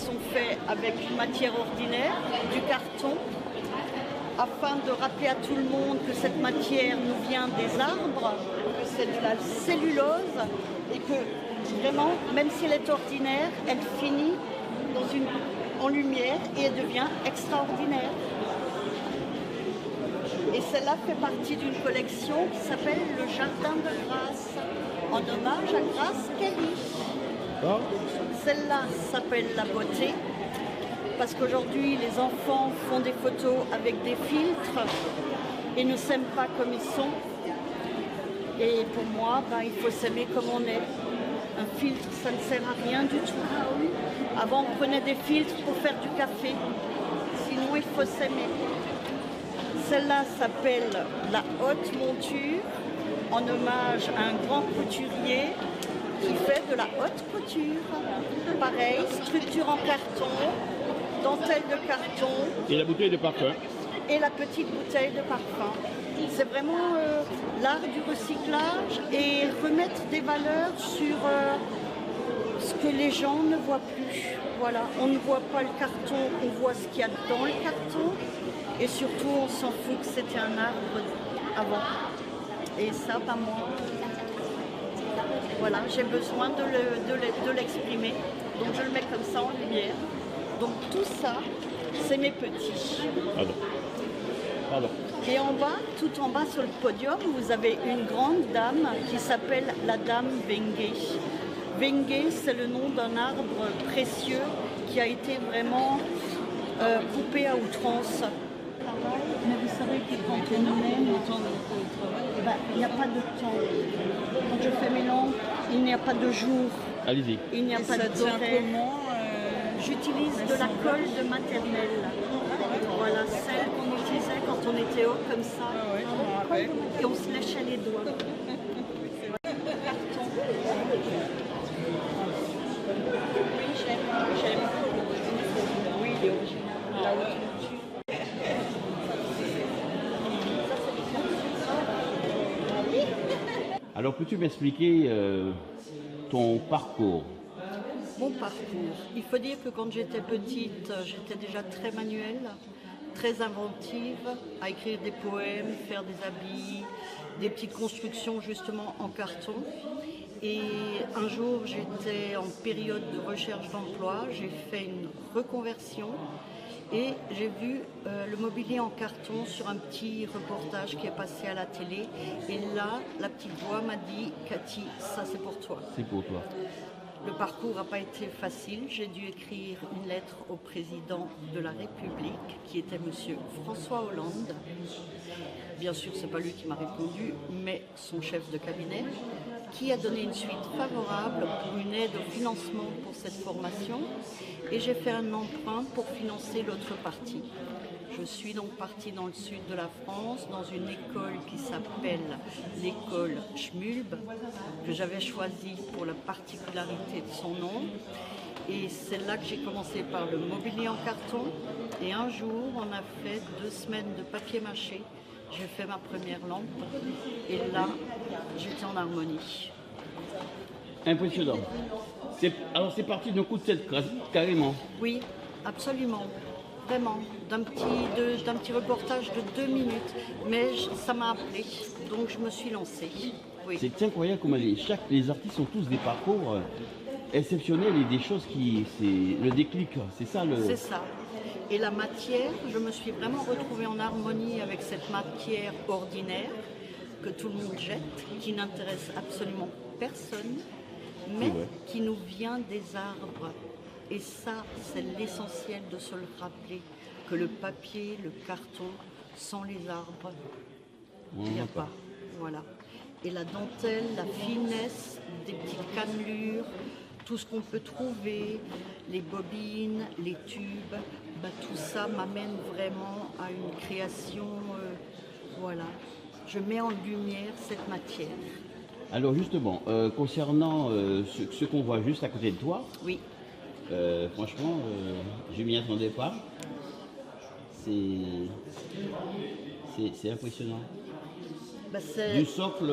sont faits avec une matière ordinaire, du carton, afin de rappeler à tout le monde que cette matière nous vient des arbres, que c'est de la cellulose et que vraiment, même si elle est ordinaire, elle finit en lumière et elle devient extraordinaire. Et celle-là fait partie d'une collection qui s'appelle Le Jardin de Grace, en hommage à Grace Kelly. Oh. Celle-là s'appelle La Beauté, parce qu'aujourd'hui les enfants font des photos avec des filtres et ne s'aiment pas comme ils sont. Et pour moi, il faut s'aimer comme on est. Un filtre, ça ne sert à rien du tout. Avant, on prenait des filtres pour faire du café. Sinon, il faut s'aimer. Celle-là s'appelle La Haute Monture, en hommage à un grand couturier qui fait de la haute couture. Pareil, structure en carton, dentelle de carton. Et la bouteille de parfum. Et la petite bouteille de parfum. C'est vraiment l'art du recyclage et remettre des valeurs sur ce que les gens ne voient plus. Voilà, on ne voit pas le carton, on voit ce qu'il y a dans le carton. Et surtout, on s'en fout que c'était un arbre avant. Et ça, moi, voilà, j'ai besoin de l'exprimer. Donc je le mets comme ça en lumière. Donc tout ça, c'est mes petits. Pardon. Et en bas, tout en bas sur le podium, vous avez une grande dame qui s'appelle la dame Wenge. Wenge, c'est le nom d'un arbre précieux qui a été vraiment coupé à outrance. Mais vous savez que quand on aime, il n'y a pas de temps. Quand je fais mes lampes, il n'y a pas de jour. Allez-y. Il n'y a pas d'horaire. J'utilise de la colle de maternelle. Voilà, celle qu'on utilisait quand on était haut comme ça. Et on se léchait les doigts. Oui, j'aime. Oui, il est original. Alors, peux-tu m'expliquer ton parcours? Mon parcours. Il faut dire que quand j'étais petite, j'étais déjà très manuelle, très inventive, à écrire des poèmes, faire des habits, des petites constructions justement en carton. Et un jour, j'étais en période de recherche d'emploi, j'ai fait une reconversion et j'ai vu le mobilier en carton sur un petit reportage qui est passé à la télé. Et là, la petite voix m'a dit « Cathy, ça c'est pour toi ». C'est pour toi. Le parcours n'a pas été facile. J'ai dû écrire une lettre au président de la République, qui était M. François Hollande. Bien sûr, ce n'est pas lui qui m'a répondu, mais son chef de cabinet, qui a donné une suite favorable pour une aide au financement pour cette formation. Et j'ai fait un emprunt pour financer l'autre partie. Je suis donc partie dans le sud de la France, dans une école qui s'appelle l'école Schmulb, que j'avais choisie pour la particularité de son nom. Et c'est là que j'ai commencé par le mobilier en carton. Et un jour, on a fait 2 semaines de papier mâché. J'ai fait ma première lampe. Et là, j'étais en harmonie. Impressionnant. Alors, c'est parti d'un coup de tête, carrément. Oui, absolument. Vraiment, d'un petit reportage de 2 minutes. Mais ça m'a appelé, donc je me suis lancée. Oui. C'est incroyable comment les artistes ont tous des parcours exceptionnels et des choses c'est le déclic, c'est ça le... C'est ça. Et la matière, je me suis vraiment retrouvée en harmonie avec cette matière ordinaire que tout le monde jette, qui n'intéresse absolument personne, mais qui nous vient des arbres. Et ça, c'est l'essentiel de se le rappeler, que le papier, le carton, sans les arbres, il n'y a pas. Voilà. Et la dentelle, la finesse des petites cannelures, tout ce qu'on peut trouver, les bobines, les tubes, tout ça m'amène vraiment à une création, voilà. Je mets en lumière cette matière. Alors justement, concernant ce qu'on voit juste à côté de toi, oui. Franchement, je m'y attendais pas. C'est impressionnant. Du socle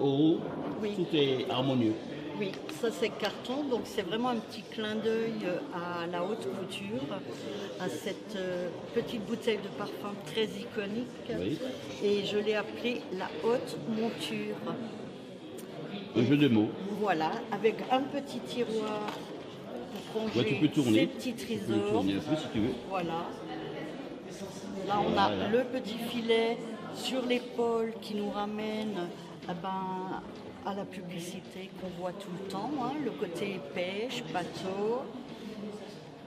au haut, oui. Tout est harmonieux. Oui, ça c'est carton, donc c'est vraiment un petit clin d'œil à la haute couture, à cette petite bouteille de parfum très iconique. Oui. Et je l'ai appelée la haute monture. Un jeu de mots. Voilà, avec un petit tiroir pour ranger Ouais, tu peux tourner. ces petits Tu peux trésors. tourner un peu si tu veux. Voilà. Là, on a le petit filet sur l'épaule qui nous ramène à la publicité qu'on voit tout le temps, hein, le côté pêche, bateau,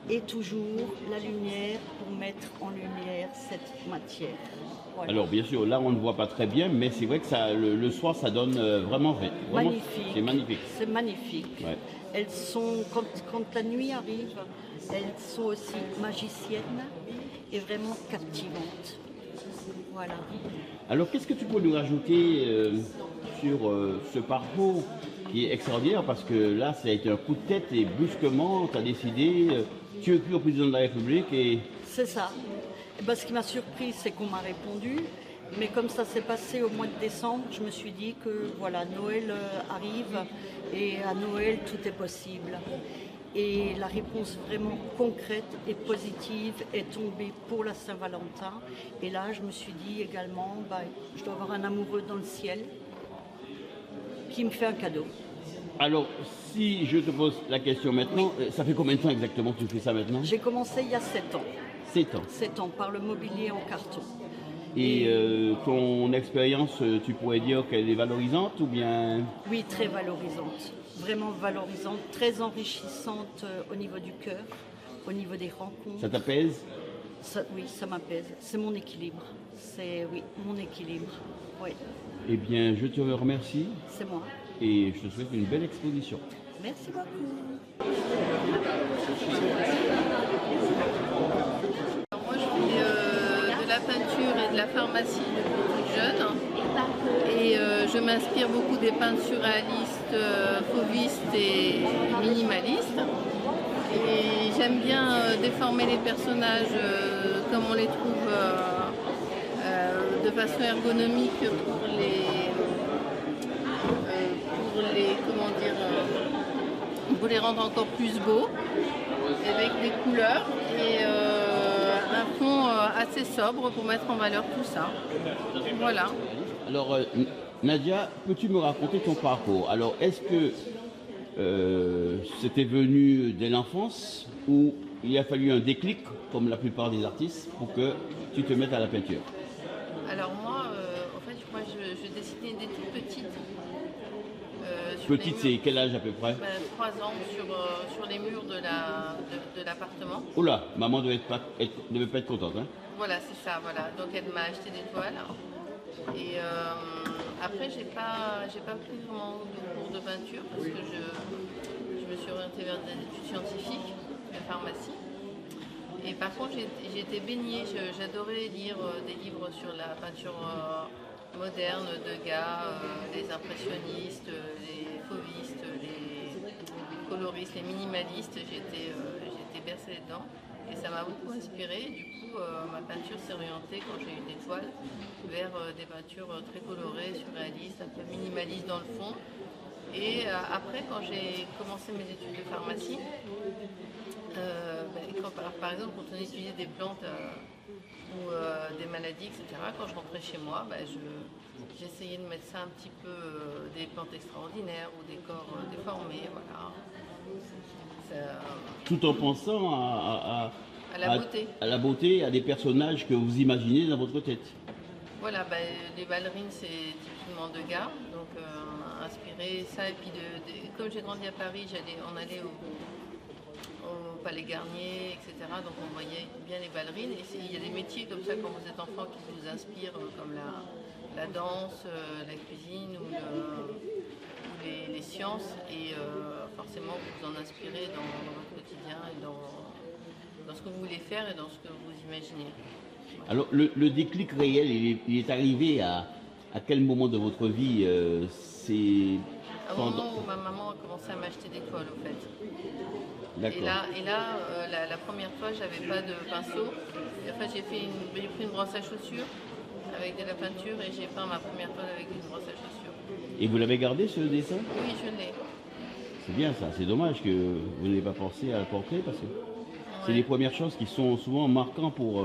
et toujours la lumière pour mettre en lumière cette matière. Voilà. Alors bien sûr, là on ne voit pas très bien, mais c'est vrai que ça, le soir ça donne vraiment, Magnifique. c'est magnifique. C'est magnifique. Ouais. Elles sont, quand la nuit arrive, elles sont aussi magiciennes et vraiment captivantes. Voilà. Alors qu'est-ce que tu peux nous rajouter sur ce parcours qui est extraordinaire, parce que là ça a été un coup de tête et brusquement tu as décidé, tu écris au président de la République et... C'est ça. Et ben, ce qui m'a surpris, c'est qu'on m'a répondu. Mais comme ça s'est passé au mois de décembre, je me suis dit que voilà, Noël arrive et à Noël tout est possible. Et la réponse vraiment concrète et positive est tombée pour la Saint-Valentin. Et là, je me suis dit également, je dois avoir un amoureux dans le ciel qui me fait un cadeau. Alors, si je te pose la question maintenant, ça fait combien de temps exactement que tu fais ça maintenant? J'ai commencé il y a 7 ans. 7 ans. 7 ans, par le mobilier en carton. Et ton expérience, tu pourrais dire qu'elle est valorisante ou bien... Oui, très valorisante. Vraiment valorisante, très enrichissante au niveau du cœur, au niveau des rencontres. Ça t'apaise? Oui, ça m'apaise. C'est mon équilibre. C'est, oui, mon équilibre. Oui. Eh bien, je te remercie C'est moi. et je te souhaite une belle exposition. Merci beaucoup. Alors moi, je fais de la peinture et de la pharmacie depuis toute jeune. Et je m'inspire beaucoup des peintres surréalistes, fauvistes et minimalistes. Et j'aime bien déformer les personnages comme on les trouve de façon ergonomique pour les rendre encore plus beaux, avec des couleurs et un fond assez sobre pour mettre en valeur tout ça. Voilà. Alors, Nadia, peux-tu me raconter ton parcours? Alors, est-ce que c'était venu dès l'enfance ou il a fallu un déclic, comme la plupart des artistes, pour que tu te mettes à la peinture? Alors moi, je dessinais dès toute petite. Petite, c'est quel âge à peu près? 3 ans sur les murs de l'appartement. Oula, maman devait pas être contente, hein? Voilà, c'est ça, voilà. Donc elle m'a acheté des toiles. Et après, j'ai pas pris vraiment de cours de peinture parce que je me suis orientée vers des études scientifiques, de pharmacie. Et par contre, j'ai été baignée, j'adorais lire des livres sur la peinture moderne, Degas, les impressionnistes, les fauvistes, les coloristes, les minimalistes. J'étais bercée dedans. Et ça m'a beaucoup inspirée. Du coup, ma peinture s'est orientée, quand j'ai eu des toiles, vers des peintures très colorées, surréalistes, un peu minimalistes dans le fond. Et après, quand j'ai commencé mes études de pharmacie, par exemple, quand on étudiait des plantes ou des maladies, etc., quand je rentrais chez moi, j'essayais de mettre ça un petit peu des plantes extraordinaires ou des corps déformés. Voilà. Tout en pensant à la beauté. À la beauté, à des personnages que vous imaginez dans votre tête. Voilà, les ballerines, c'est typiquement Degas, donc inspiré ça. Et puis, comme j'ai grandi à Paris, on allait au Palais Garnier, etc. Donc on voyait bien les ballerines. Et il y a des métiers comme ça quand vous êtes enfant qui vous inspirent, comme la danse, la cuisine ou les sciences. Et forcément, vous vous en inspirez dans votre quotidien et dans ce que vous voulez faire et dans ce que vous imaginez. Voilà. Alors le déclic réel, il est arrivé à quel moment de votre vie? Au moment où ma maman a commencé à m'acheter des toiles, au fait. Et là, la première fois, j'avais pas de pinceau. Et en fait, j'ai pris une brosse à chaussures avec de la peinture et j'ai peint ma première toile avec une brosse à chaussures. Et vous l'avez gardé, ce dessin? Oui, je l'ai. c'est bien ça. C'est dommage que vous n'ayez pas pensé à le portrait parce que c'est les premières choses qui sont souvent marquantes pour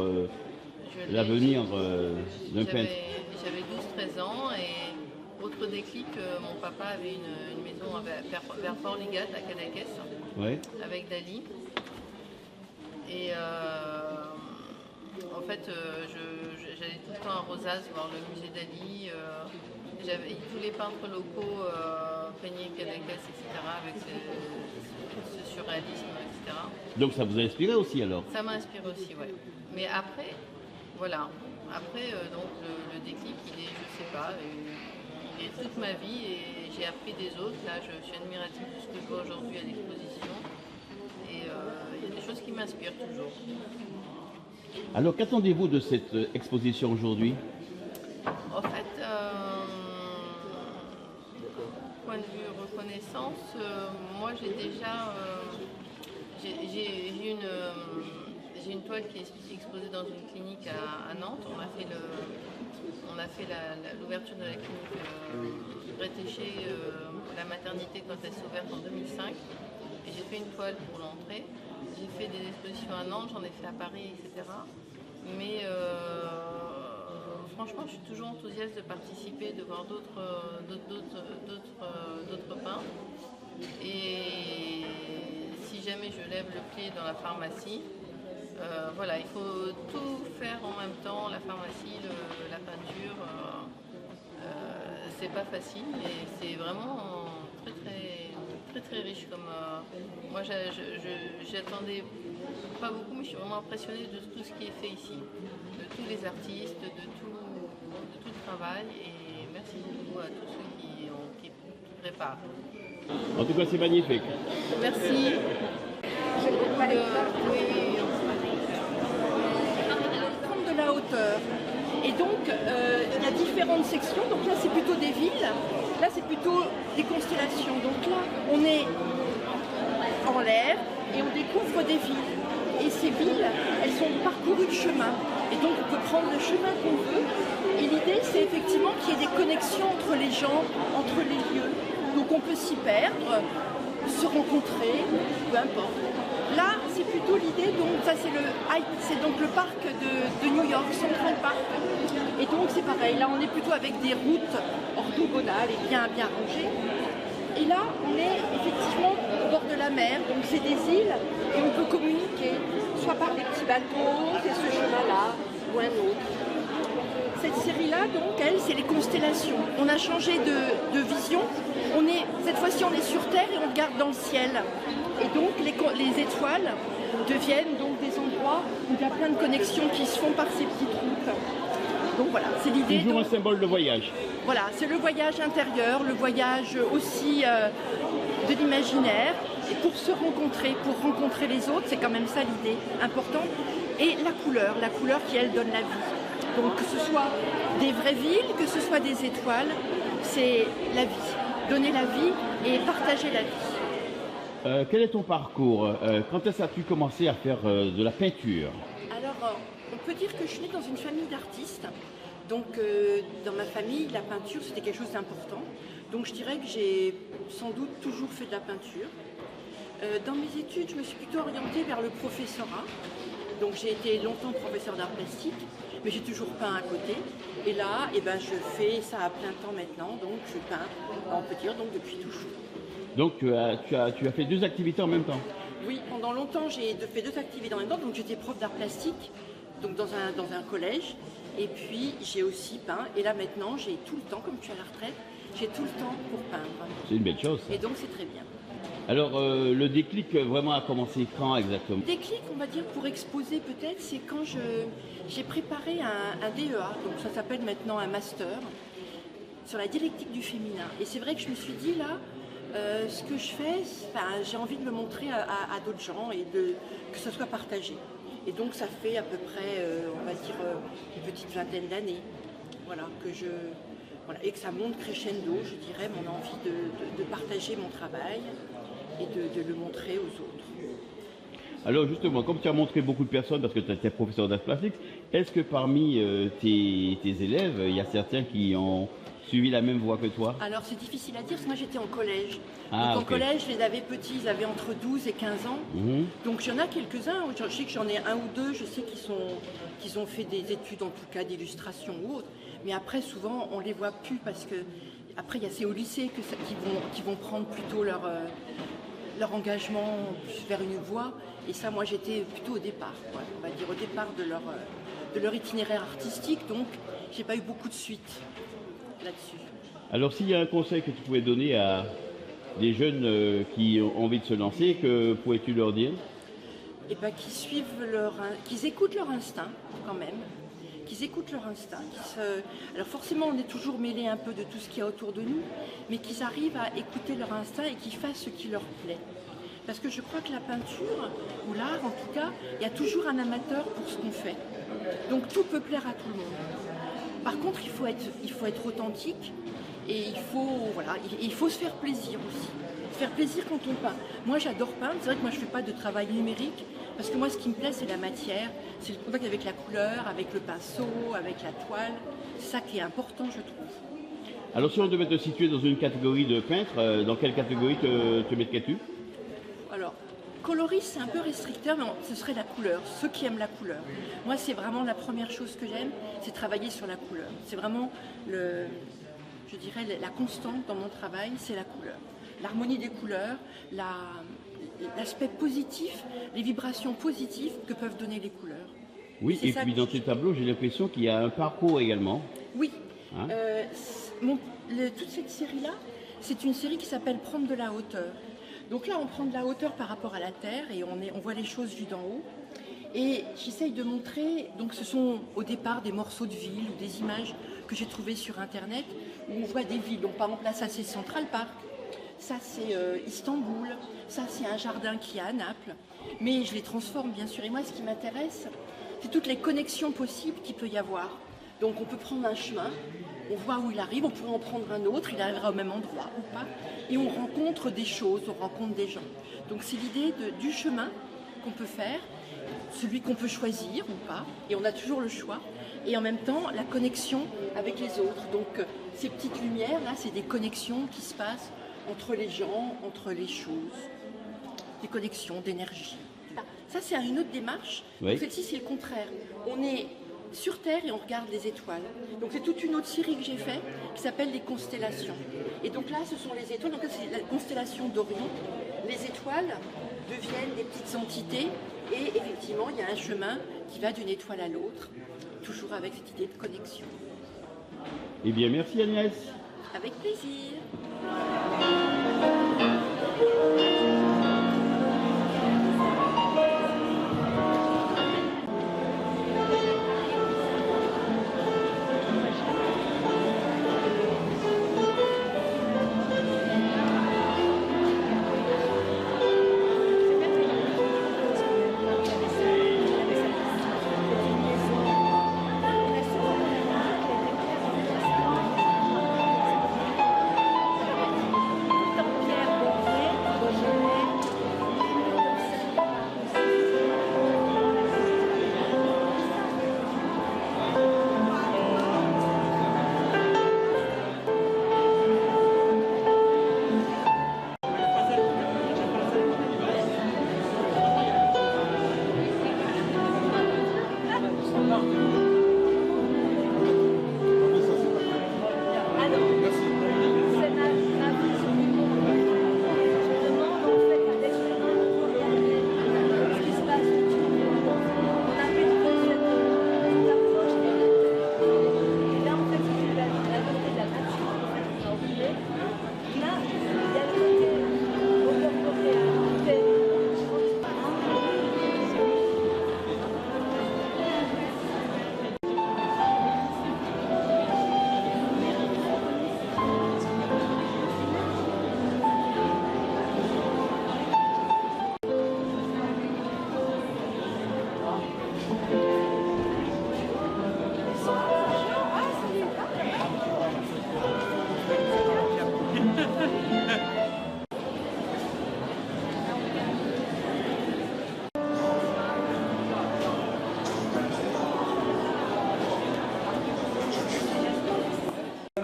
l'avenir d'un peintre. J'avais 12-13 ans et autre déclic, mon papa avait une maison vers Port-Ligat à Cadaqués avec Dali. Et en fait, j'allais tout le temps à Rosas voir le musée Dali. Tous les peintres locaux peignaient Cadaqués, etc. avec ce surréalisme, etc. Donc ça vous a inspiré aussi alors? Ça m'a inspiré aussi, ouais. Mais après, voilà. Après, donc le déclic, il est, je sais pas, il est toute ma vie et j'ai appris des autres. Là, je suis admirative de ce que je vois aujourd'hui à l'exposition. Et il y a des choses qui m'inspirent toujours. Alors, qu'attendez-vous de cette exposition aujourd'hui? En fait, point de vue reconnaissance, moi j'ai déjà j'ai une toile qui est exposée dans une clinique à Nantes. On a fait l'ouverture de la clinique Bretéché, la maternité quand elle s'est ouverte en 2005. Et j'ai fait une toile pour l'entrée. J'ai fait des expositions à Nantes, j'en ai fait à Paris, etc. Mais franchement, je suis toujours enthousiaste de participer, de voir d'autres peintres. Et si jamais je lève le pied dans la pharmacie, voilà, il faut tout faire en même temps, la pharmacie, la peinture. C'est pas facile, mais c'est vraiment très riche. Comme moi, j'attendais pas beaucoup, mais je suis vraiment impressionnée de tout ce qui est fait ici, de tous les artistes, de tout le travail. Et merci beaucoup à tous ceux qui préparent. En tout cas, c'est magnifique. Merci. Prendre de la hauteur. Et donc, il y a différentes sections. Donc là, c'est plutôt des villes. Là, c'est plutôt des constellations. Donc là, on est en l'air et on découvre des villes. Et ces villes, elles sont parcourues de chemins. Et donc, on peut prendre le chemin qu'on veut. Et l'idée, c'est effectivement qu'il y ait des connexions entre les gens, entre les lieux. Donc, on peut s'y perdre, se rencontrer, peu importe. Là, c'est plutôt l'idée, donc ça c'est donc le parc de New York, Central Park. Et donc c'est pareil, là on est plutôt avec des routes orthogonales et bien rangées. Et là, on est effectivement au bord de la mer, donc c'est des îles et on peut communiquer, soit par des petits bateaux, c'est ce chemin-là ou un autre. Cette série-là, donc, elle, c'est les constellations. On a changé de vision. Cette fois-ci, on est sur Terre et on regarde dans le ciel. Et donc, les étoiles deviennent donc des endroits où il y a plein de connexions qui se font par ces petites routes. Donc voilà, c'est l'idée. Toujours un symbole de voyage. Voilà, c'est le voyage intérieur, le voyage aussi de l'imaginaire. Et pour se rencontrer, pour rencontrer les autres, c'est quand même ça l'idée importante. Et la couleur qui, elle, donne la vie. Donc que ce soit des vraies villes, que ce soit des étoiles, c'est la vie. Donner la vie et partager la vie. Quel est ton parcours? Quand est-ce que tu as commencé à faire de la peinture? Alors, on peut dire que je suis née dans une famille d'artistes. Donc, dans ma famille, la peinture, c'était quelque chose d'important. Donc, je dirais que j'ai sans doute toujours fait de la peinture. Dans mes études, je me suis plutôt orientée vers le professorat. Donc, j'ai été longtemps professeur d'art plastique, mais j'ai toujours peint à côté. Et là, je fais ça à plein temps maintenant. Donc, je peins, on peut dire, donc depuis toujours. Donc, tu as fait deux activités en même temps? Oui, pendant longtemps, j'ai fait deux activités en même temps. Donc, j'étais prof d'art plastique, donc dans un collège. Et puis, j'ai aussi peint. Et là, maintenant, j'ai tout le temps, comme tu es à la retraite, j'ai tout le temps pour peindre. C'est une belle chose. Et donc, c'est très bien. Alors, le déclic vraiment a commencé quand exactement? Le déclic, on va dire, pour exposer peut-être, c'est quand j'ai préparé un DEA. Donc, ça s'appelle maintenant un master sur la dialectique du féminin. Et c'est vrai que je me suis dit, là, ce que je fais, j'ai envie de le montrer à d'autres gens et que ce soit partagé. Et donc ça fait à peu près, on va dire, une petite vingtaine d'années, voilà, et que ça monte crescendo, je dirais, mon envie de partager mon travail et de le montrer aux autres. Alors justement, comme tu as montré beaucoup de personnes, parce que tu étais professeur d'art plastique, est-ce que parmi tes élèves, il y a certains qui ont suivi la même voie que toi? Alors c'est difficile à dire parce que moi j'étais en collège. Ah, Donc en ok. collège, je les avais petits, ils avaient entre 12 et 15 ans. Mhm. Donc il y en a quelques-uns, je sais que j'en ai un ou deux, je sais qu'ils ont fait des études en tout cas d'illustration ou autre. Mais après souvent on les voit plus parce que après il y a c'est au lycée qui vont prendre plutôt leur engagement vers une voie. Et ça moi j'étais plutôt au départ, quoi. On va dire au départ de leur itinéraire artistique, donc j'ai pas eu beaucoup de suite là-dessus. Alors s'il y a un conseil que tu pouvais donner à des jeunes qui ont envie de se lancer, que pourrais-tu leur dire? Et ben, qu'ils écoutent leur instinct quand même, qu'ils écoutent leur instinct. Alors forcément, on est toujours mêlé un peu de tout ce qu'il y a autour de nous, mais qu'ils arrivent à écouter leur instinct et qu'ils fassent ce qui leur plaît. Parce que je crois que la peinture, ou l'art en tout cas, il y a toujours un amateur pour ce qu'on fait. Donc tout peut plaire à tout le monde. Par contre, il faut être authentique et il faut se faire plaisir aussi. Se faire plaisir quand on peint. Moi, j'adore peindre. C'est vrai que moi, je ne fais pas de travail numérique parce que moi, ce qui me plaît, c'est la matière, c'est le contact avec la couleur, avec le pinceau, avec la toile. C'est ça qui est important, je trouve. Alors si on devait te situer dans une catégorie de peintre, dans quelle catégorie te mettrais-tu? Alors, coloriste, c'est un peu restricteur, mais ce serait la couleur, ceux qui aiment la couleur. Moi, c'est vraiment la première chose que j'aime, c'est travailler sur la couleur. C'est vraiment, je dirais, la constante dans mon travail, c'est la couleur. L'harmonie des couleurs, l'aspect positif, les vibrations positives que peuvent donner les couleurs. Oui, et puis dans tes tableaux, j'ai l'impression qu'il y a un parcours également. Oui. Hein? Toute cette série-là, c'est une série qui s'appelle Prendre de la hauteur. Donc là, on prend de la hauteur par rapport à la Terre et on voit les choses vues d'en haut. Et j'essaye de montrer, donc ce sont au départ des morceaux de ville ou des images que j'ai trouvées sur Internet où on voit des villes. Donc par exemple là, ça c'est Central Park, ça c'est Istanbul, ça c'est un jardin qui est à Naples. Mais je les transforme bien sûr. Et moi, ce qui m'intéresse, c'est toutes les connexions possibles qu'il peut y avoir. Donc on peut prendre un chemin, on voit où il arrive, on pourrait en prendre un autre, il arrivera au même endroit ou pas. Et on rencontre des choses, on rencontre des gens. Donc c'est l'idée du chemin qu'on peut faire, celui qu'on peut choisir ou pas, et on a toujours le choix. Et en même temps, la connexion avec les autres. Donc ces petites lumières, là, c'est des connexions qui se passent entre les gens, entre les choses. Des connexions d'énergie. Ça, c'est une autre démarche. Oui. Donc celle-ci, c'est le contraire. On est sur Terre et on regarde les étoiles. Donc c'est toute une autre série que j'ai faite qui s'appelle les constellations. Et donc là, ce sont les étoiles. Donc là, c'est la constellation d'Orion. Les étoiles deviennent des petites entités et effectivement, il y a un chemin qui va d'une étoile à l'autre, toujours avec cette idée de connexion. Eh bien, merci Agnès. Avec plaisir. Pierre Bourget,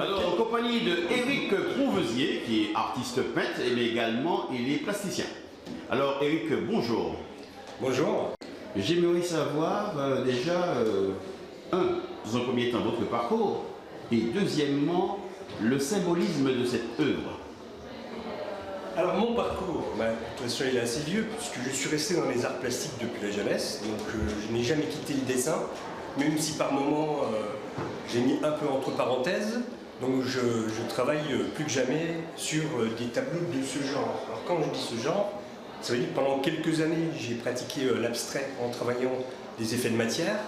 Alors, en compagnie de Éric Prouvezier, qui est artiste peintre, mais également il est plasticien. Alors, Éric, bonjour. Bonjour. J'aimerais savoir déjà, dans un premier temps, votre parcours, et deuxièmement, le symbolisme de cette œuvre. Alors mon parcours, de toute façon il est assez vieux puisque je suis resté dans les arts plastiques depuis la jeunesse, donc je n'ai jamais quitté le dessin, même si par moments j'ai mis un peu entre parenthèses, donc je travaille plus que jamais sur des tableaux de ce genre. Alors quand je dis ce genre, ça veut dire que pendant quelques années j'ai pratiqué l'abstrait en travaillant des effets de matière,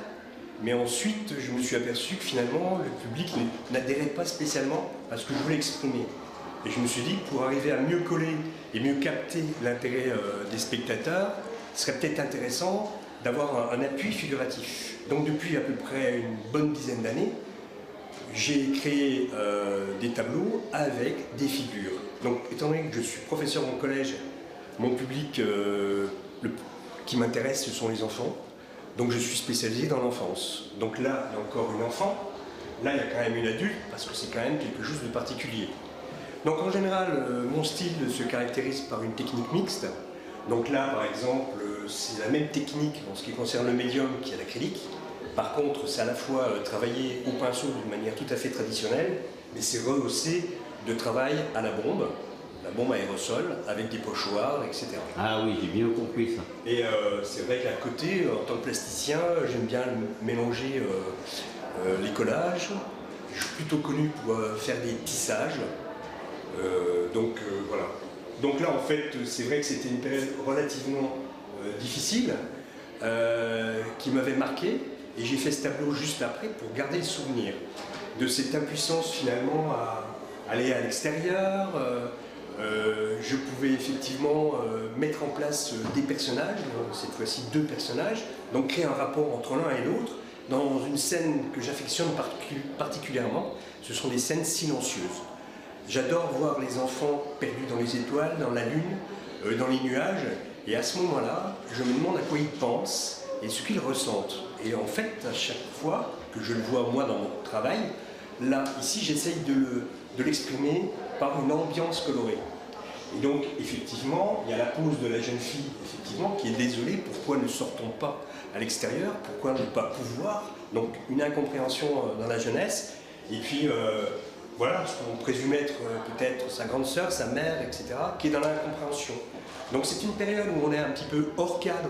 mais ensuite je me suis aperçu que finalement le public n'adhérait pas spécialement à ce que je voulais exprimer. Et je me suis dit que pour arriver à mieux coller et mieux capter l'intérêt des spectateurs, ce serait peut-être intéressant d'avoir un appui figuratif. Donc depuis à peu près une bonne dizaine d'années, j'ai créé des tableaux avec des figures. Donc étant donné que je suis professeur en collège, mon public qui m'intéresse, ce sont les enfants. Donc je suis spécialisé dans l'enfance. Donc là, il y a encore une enfant. Là, il y a quand même une adulte, parce que c'est quand même quelque chose de particulier. Donc en général, mon style se caractérise par une technique mixte. Donc là, par exemple, c'est la même technique en ce qui concerne le médium qui est l'acrylique. Par contre, c'est à la fois travaillé au pinceau d'une manière tout à fait traditionnelle, mais c'est rehaussé de travail à la bombe aérosol, avec des pochoirs, etc. Ah oui, j'ai bien compris ça. Et c'est vrai qu'à côté, en tant que plasticien, j'aime bien mélanger les collages. Je suis plutôt connu pour faire des tissages. Voilà. Donc là, en fait, c'est vrai que c'était une période relativement difficile, qui m'avait marqué, et j'ai fait ce tableau juste après pour garder le souvenir de cette impuissance finalement à aller à l'extérieur. Je pouvais effectivement mettre en place des personnages, cette fois-ci 2 personnages, donc créer un rapport entre l'un et l'autre dans une scène que j'affectionne particulièrement. Ce sont des scènes silencieuses. J'adore voir les enfants perdus dans les étoiles, dans la lune, dans les nuages, et à ce moment-là, je me demande à quoi ils pensent et ce qu'ils ressentent. Et en fait, à chaque fois que je le vois moi dans mon travail, là, ici, j'essaye de l'exprimer par une ambiance colorée. Et donc, effectivement, il y a la pose de la jeune fille, effectivement, qui est désolée, pourquoi ne sort-on pas à l'extérieur, pourquoi ne pas pouvoir, donc une incompréhension dans la jeunesse, et puis voilà, ce qu'on présume être peut-être sa grande sœur, sa mère, etc., qui est dans l'incompréhension. Donc c'est une période où on est un petit peu hors cadre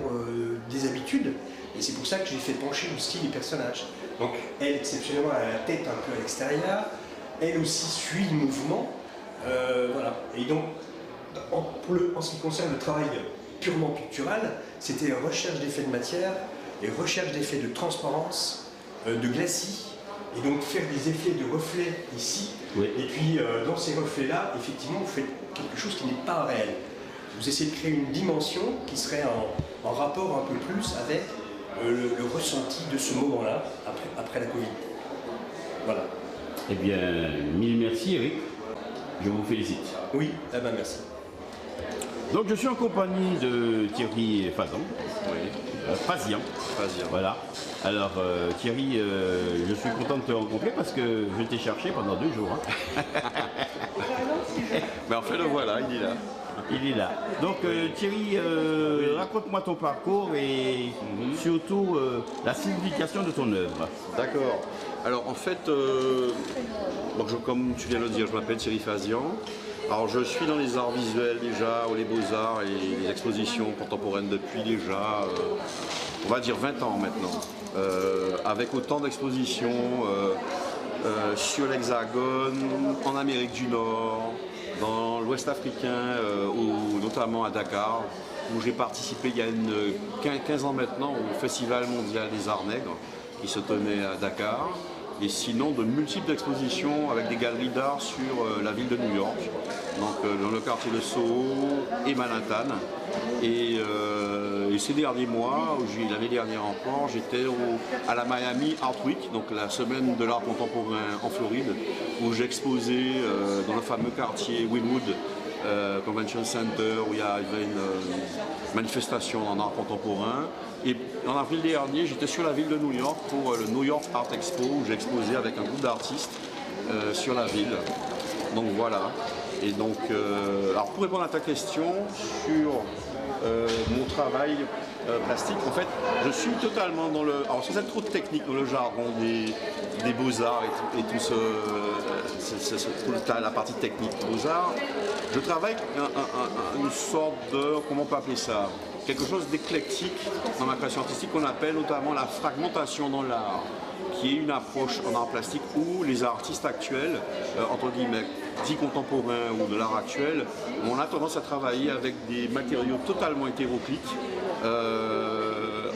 des habitudes, et c'est pour ça que j'ai fait pencher aussi les personnages. Donc elle, exceptionnellement, elle a la tête un peu à l'extérieur, elle aussi suit le mouvement, voilà. Et donc, en ce qui concerne le travail purement pictural, c'était recherche d'effets de matière et recherche d'effets de transparence, de glacis, et donc faire des effets de reflets ici, oui. Et puis dans ces reflets-là, effectivement, vous faites quelque chose qui n'est pas réel. Vous essayez de créer une dimension qui serait en rapport un peu plus avec le ressenti de ce moment-là, après la Covid. Voilà. Eh bien, mille merci Eric, je vous félicite. Oui, eh ben merci. Donc je suis en compagnie de Thierry Fazan. Oui. Fazian. Voilà. Alors Thierry, je suis content de te rencontrer parce que je t'ai cherché pendant 2 jours. Hein. Mais en fait le voilà, il est là. Il est là. Donc Thierry, raconte-moi ton parcours et surtout la signification de ton œuvre. D'accord. Alors en fait, comme tu viens de le dire, je m'appelle Thierry Fazian. Alors je suis dans les arts visuels déjà, ou les beaux-arts et les expositions contemporaines depuis déjà, on va dire 20 ans maintenant. Avec autant d'expositions sur l'Hexagone, en Amérique du Nord, dans l'Ouest africain, ou notamment à Dakar, où j'ai participé il y a 15 ans maintenant au Festival mondial des arts nègres qui se tenait à Dakar. Et sinon de multiples expositions avec des galeries d'art sur la ville de New York, donc dans le quartier de Soho et Manhattan. Et ces derniers mois, l'année dernière encore, j'étais à la Miami Art Week, donc la semaine de l'art contemporain en Floride, où j'exposais dans le fameux quartier Wynwood Convention Center, où il y avait une manifestation en art contemporain. Et en avril dernier, j'étais sur la ville de New York pour le New York Art Expo, où j'ai exposé avec un groupe d'artistes sur la ville. Donc voilà. Et donc, alors pour répondre à ta question sur mon travail plastique, en fait, je suis totalement dans le... Alors sans être trop technique dans le jargon des beaux-arts et tout la partie technique des beaux-arts, je travaille une sorte de... Comment on peut appeler ça? Quelque chose d'éclectique dans ma création artistique qu'on appelle notamment la fragmentation dans l'art, qui est une approche en art plastique où les artistes actuels, entre guillemets, dits contemporains ou de l'art actuel, on a tendance à travailler avec des matériaux totalement hétéroclites,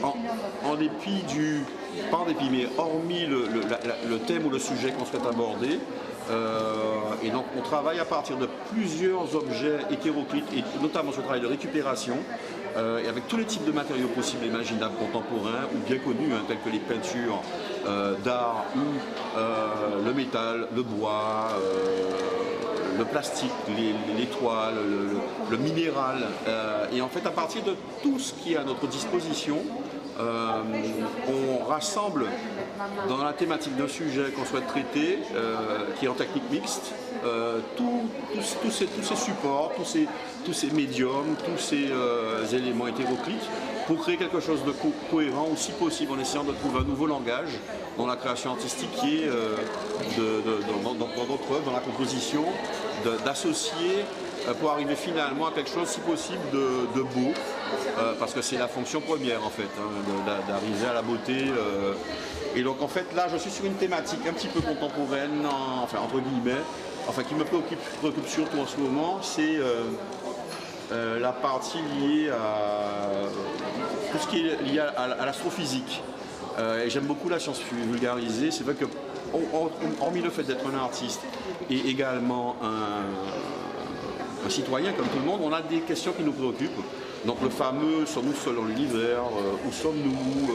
en dépit du... Pas en dépit, mais hormis le thème ou le sujet qu'on souhaite aborder. Et donc on travaille à partir de plusieurs objets hétéroclites, et notamment sur le travail de récupération, et avec tous les types de matériaux possibles et imaginables contemporains ou bien connus, hein, tels que les peintures d'art ou le métal, le bois, le plastique, les toiles, le minéral. Et en fait, à partir de tout ce qui est à notre disposition, on rassemble dans la thématique d'un sujet qu'on souhaite traiter, qui est en technique mixte, tous ces supports, tous ces médiums, tous ces éléments hétéroclites, pour créer quelque chose de cohérent, aussi possible, en essayant de trouver un nouveau langage dans la création artistique, qui est dans notre œuvre, dans la composition, d'associer pour arriver finalement à quelque chose, si possible, de beau, parce que c'est la fonction première en fait, hein, d'arriver à la beauté. Et donc en fait là je suis sur une thématique un petit peu contemporaine, enfin entre guillemets, enfin qui me préoccupe surtout en ce moment, c'est la partie liée à tout ce qui est lié à l'astrophysique. Et j'aime beaucoup la science vulgarisée. C'est vrai que, hormis le fait d'être un artiste et également un citoyen comme tout le monde, on a des questions qui nous préoccupent. Donc le fameux, sommes-nous seuls dans l'univers, où sommes-nous,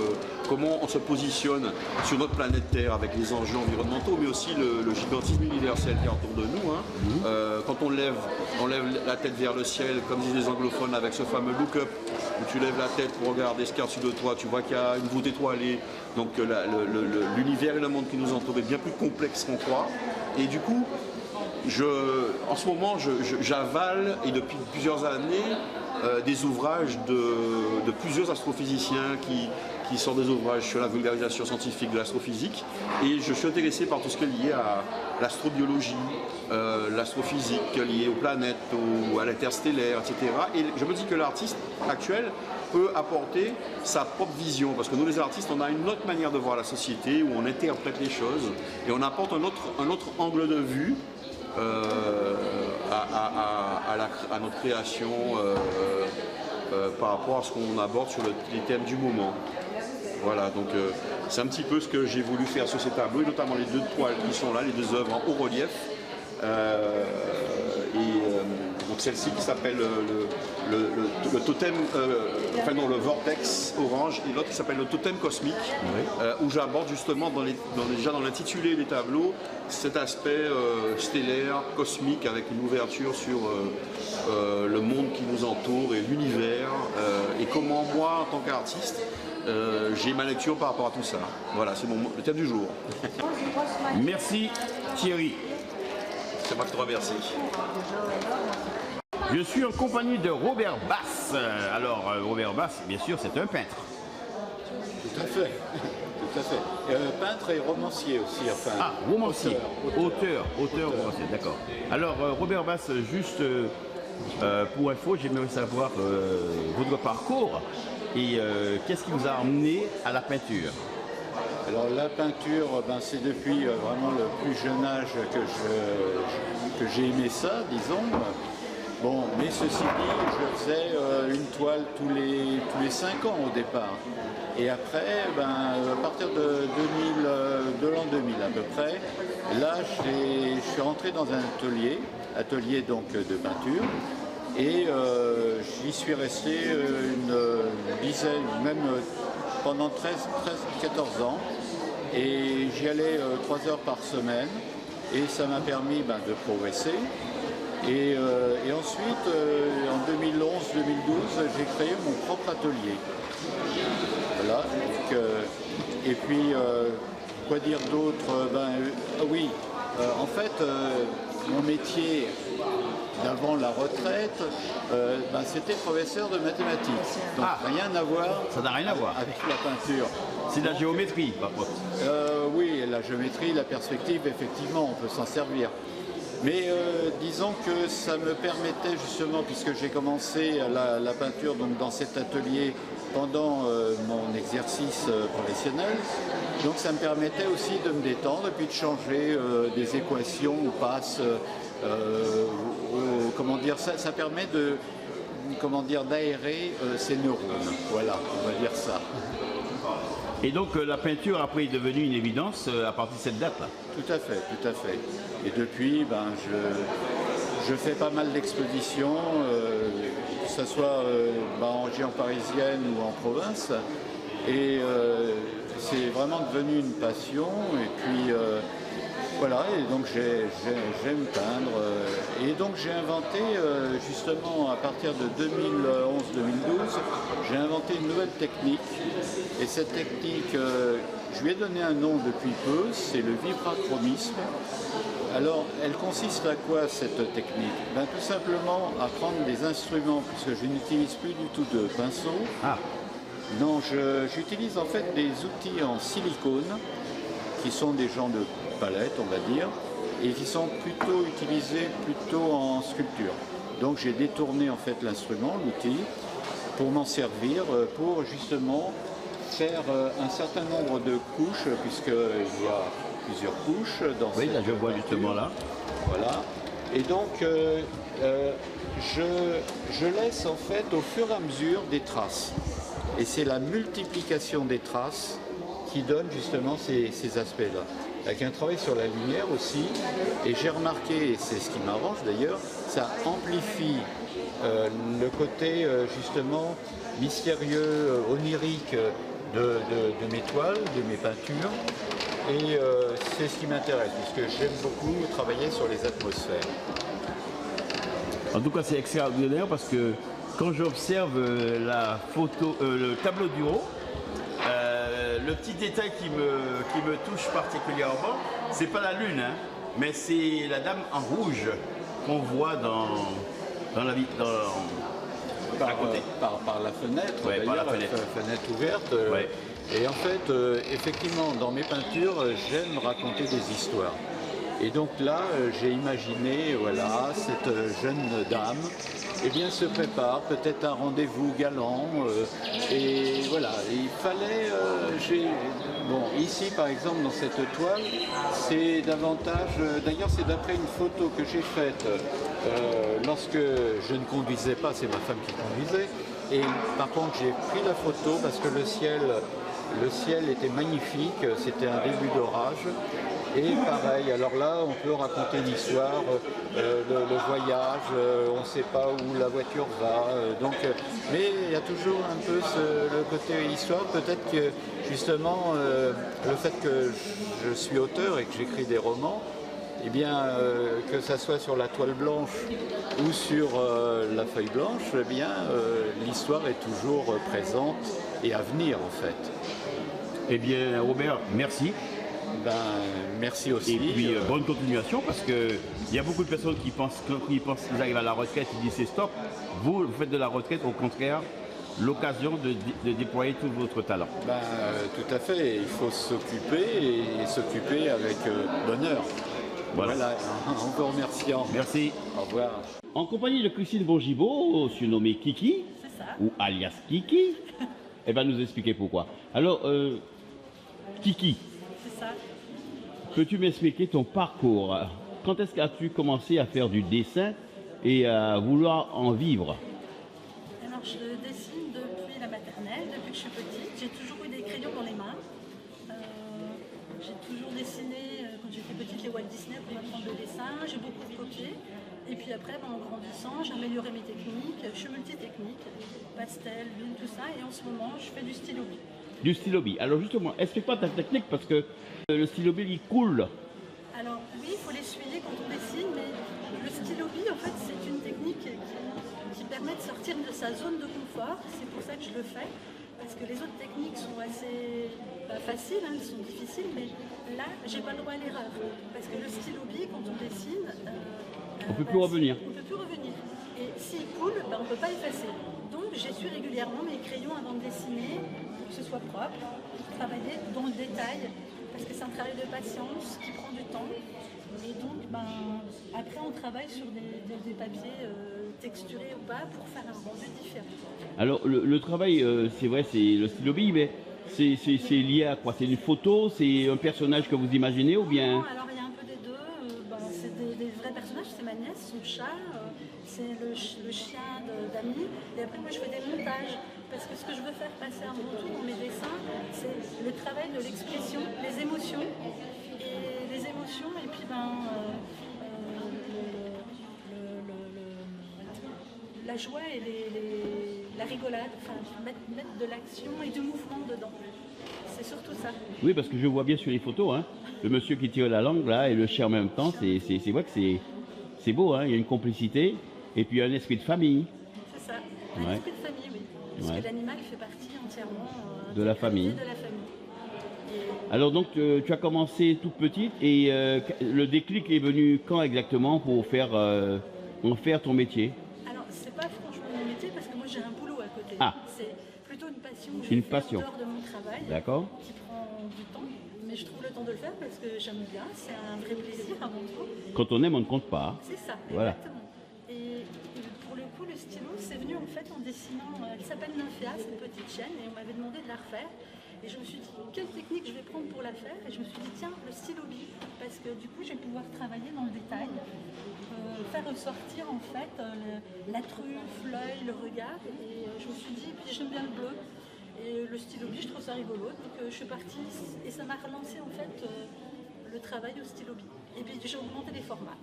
comment on se positionne sur notre planète Terre avec les enjeux environnementaux, mais aussi le gigantisme universel qui est autour de nous. Hein. Quand on lève la tête vers le ciel, comme disent les anglophones, avec ce fameux look-up, où tu lèves la tête pour regarder ce qu'il y a au-dessus de toi, tu vois qu'il y a une voûte étoilée, donc l'univers et le monde qui nous entoure est bien plus complexe qu'on croit. Et du coup, en ce moment, j'avale, et depuis plusieurs années, des ouvrages de plusieurs astrophysiciens qui sont des ouvrages sur la vulgarisation scientifique de l'astrophysique, et je suis intéressé par tout ce qui est lié à l'astrobiologie, l'astrophysique liée aux planètes, à l'interstellaire, etc. Et je me dis que l'artiste actuel peut apporter sa propre vision, parce que nous les artistes, on a une autre manière de voir la société, où on interprète les choses, et on apporte un autre angle de vue à notre création par rapport à ce qu'on aborde sur les thèmes du moment. Voilà, donc c'est un petit peu ce que j'ai voulu faire sur ces tableaux, et notamment les deux toiles qui sont là, les deux œuvres en haut relief. Donc celle-ci qui s'appelle le totem, le vortex orange, et l'autre qui s'appelle le totem cosmique, oui. Où j'aborde justement déjà dans l'intitulé des tableaux cet aspect stellaire, cosmique, avec une ouverture sur le monde qui nous entoure et l'univers, et comment moi, en tant qu'artiste, j'ai ma lecture par rapport à tout ça. Voilà, c'est le thème du jour. Merci Thierry. C'est moi qui te remercie. Je suis en compagnie de Robert Bass. Alors, Robert Bass, bien sûr, c'est un peintre. Tout à fait. Tout à fait. Peintre et romancier aussi. Enfin, ah, romancier. Auteur, romancier, d'accord. Alors, Robert Bass, juste pour info, j'aimerais savoir votre parcours et qu'est-ce qui vous a amené à la peinture? Alors la peinture, c'est depuis vraiment le plus jeune âge que j'ai aimé ça, disons. Bon, mais ceci dit, je faisais une toile tous les 5 ans au départ. Et après, à partir de l'an 2000 à peu près, là je suis rentré dans un atelier donc de peinture. Et j'y suis resté une dizaine, même pendant 13-14 ans, et j'y allais 3 heures par semaine, et ça m'a permis de progresser. Et ensuite, en 2011-2012, j'ai créé mon propre atelier. Voilà. Donc, et puis, quoi dire d'autre? Oui, En fait, mon métier d'avant la retraite, c'était professeur de mathématiques. Donc rien à voir. Ça n'a rien à voir avec la peinture. C'est de la géométrie, par contre. Oui, la géométrie, la perspective, effectivement, on peut s'en servir. Mais disons que ça me permettait justement, puisque j'ai commencé la peinture donc, dans cet atelier pendant mon exercice professionnel, donc ça me permettait aussi de me détendre et puis de changer des équations ou passes. Comment dire, ça permet de d'aérer ses neurones. Voilà, on va dire ça. Et donc la peinture après est devenue une évidence à partir de cette date-là. Tout à fait, tout à fait. Et depuis, je fais pas mal d'expositions, que ce soit en région parisienne ou en province. Et c'est vraiment devenu une passion. Et puis voilà, et donc j'aime peindre. Et donc j'ai inventé, justement à partir de 2011-2012, j'ai inventé une nouvelle technique. Et cette technique, je lui ai donné un nom depuis peu, c'est le vibrachromisme. Alors, elle consiste à quoi cette technique? Tout simplement à prendre des instruments, puisque je n'utilise plus du tout de pinceau. Non, j'utilise en fait des outils en silicone, qui sont des genres de palettes, on va dire, et qui sont plutôt utilisés en sculpture. Donc j'ai détourné en fait l'instrument, l'outil, pour m'en servir, pour justement faire un certain nombre de couches, puisqu'il y a plusieurs couches dans cette là je vois justement là. Voilà. Et donc je laisse en fait au fur et à mesure des traces. Et c'est la multiplication des traces qui donne justement ces aspects-là. Avec un travail sur la lumière aussi, et j'ai remarqué, et c'est ce qui m'arrange d'ailleurs, ça amplifie le côté justement mystérieux, onirique de mes toiles, de mes peintures, et c'est ce qui m'intéresse, puisque j'aime beaucoup travailler sur les atmosphères. En tout cas, c'est extraordinaire parce que quand j'observe la photo, le tableau du haut, le petit détail qui me touche particulièrement, c'est pas la lune, hein, mais c'est la dame en rouge qu'on voit dans la vie, à côté. Par la fenêtre, ouais, par la fenêtre ouverte. Ouais. Et en fait, effectivement, dans mes peintures, j'aime raconter des histoires. Et donc là, j'ai imaginé, voilà, cette jeune dame, eh bien, se prépare peut-être un rendez-vous galant. Et voilà, il fallait... bon, ici, par exemple, dans cette toile, c'est davantage... D'ailleurs, c'est d'après une photo que j'ai faite lorsque je ne conduisais pas, c'est ma femme qui conduisait. Et par contre, j'ai pris la photo parce que le ciel était magnifique, c'était un début d'orage. Et pareil, alors là, on peut raconter l'histoire, le voyage, on ne sait pas où la voiture va. Mais il y a toujours un peu le côté histoire. Peut-être que justement, le fait que je suis auteur et que j'écris des romans, eh bien, que ça soit sur la toile blanche ou sur la feuille blanche, eh bien, l'histoire est toujours présente et à venir en fait. Eh bien, Robert, merci. Merci aussi. Et puis bonne continuation parce qu'il y a beaucoup de personnes qui pensent qu'ils arrivent à la retraite, ils disent c'est stop. Vous faites de la retraite au contraire l'occasion de déployer tout votre talent. Tout à fait, il faut s'occuper et s'occuper avec bonheur. Voilà, en vous remerciant. Merci. Au revoir. En compagnie de Christine Bongibaud, surnommée Kiki, ou alias Kiki, elle va nous expliquer pourquoi. Alors, Kiki, peux-tu m'expliquer ton parcours? Quand est-ce qu'as-tu commencé à faire du dessin et à vouloir en vivre? Alors, je dessine depuis la maternelle, depuis que je suis petite. J'ai toujours eu des crayons dans les mains. J'ai toujours dessiné, quand j'étais petite, les Walt Disney pour apprendre le dessin. J'ai beaucoup copié. Et puis après, en grandissant, j'ai amélioré mes techniques. Je suis multitechnique, pastel, l'huile, tout ça. Et en ce moment, je fais du stylo-bille. Du stylo-bille. Alors justement, explique-moi ta technique parce que le stylo-bille, il coule. Alors oui, il faut l'essuyer quand on dessine, mais le stylo-bille, en fait, c'est une technique qui permet de sortir de sa zone de confort. C'est pour ça que je le fais, parce que les autres techniques sont assez pas faciles, hein, elles sont difficiles, mais là, j'ai pas le droit à l'erreur. Parce que le stylo bille, quand on dessine, On peut plus revenir. On peut plus revenir. Et s'il coule, on ne peut pas effacer. Donc j'essuie régulièrement mes crayons avant de dessiner, pour que ce soit propre, pour travailler dans le détail, parce que c'est un travail de patience qui prend du temps. Et donc, après, on travaille sur des papiers texturés ou pas pour faire un rendu différent. Alors, le travail, c'est vrai, c'est le stylo bille, mais c'est lié à quoi? C'est une photo? C'est un personnage que vous imaginez ou bien? Non, alors il y a un peu des deux. C'est des vrais personnages, c'est ma nièce, son chat, c'est le chien d'Ami. Et après, moi, je fais des montages. Parce que ce que je veux faire passer avant tout dans mes dessins, c'est le travail de l'expression, les émotions. Et puis la joie et la rigolade, enfin mettre de l'action et du mouvement dedans. C'est surtout ça. Oui, parce que je vois bien sur les photos, hein, le monsieur qui tire la langue là et le chien en même temps, c'est vrai que c'est beau, hein, il y a une complicité et puis un esprit de famille. C'est ça, un esprit de famille, oui. Parce que l'animal fait partie entièrement de la famille. Alors donc tu as commencé toute petite et le déclic est venu quand exactement pour faire ton métier? Alors c'est pas franchement mon métier parce que moi j'ai un boulot à côté. Ah. C'est plutôt une passion que Une je fais passion. en dehors de mon travail. D'accord. Qui prend du temps, mais je trouve le temps de le faire parce que j'aime bien, c'est un vrai plaisir avant tout. Quand on aime, on ne compte pas. C'est ça, voilà. Exactement. Et pour le coup le stylo c'est venu en fait en dessinant, elle s'appelle Nymphéa, c'est une petite chienne et on m'avait demandé de la refaire. Et je me suis dit, quelle technique je vais prendre pour la faire? Et je me suis dit, tiens, le stylo bille, parce que du coup, je vais pouvoir travailler dans le détail, faire ressortir en fait la truffe, l'œil, le regard. Et je me suis dit, et puis j'aime bien le bleu. Et le stylo bille, je trouve ça rigolo. Donc je suis partie et ça m'a relancé en fait le travail au stylo bille. Et puis j'ai augmenté les formats.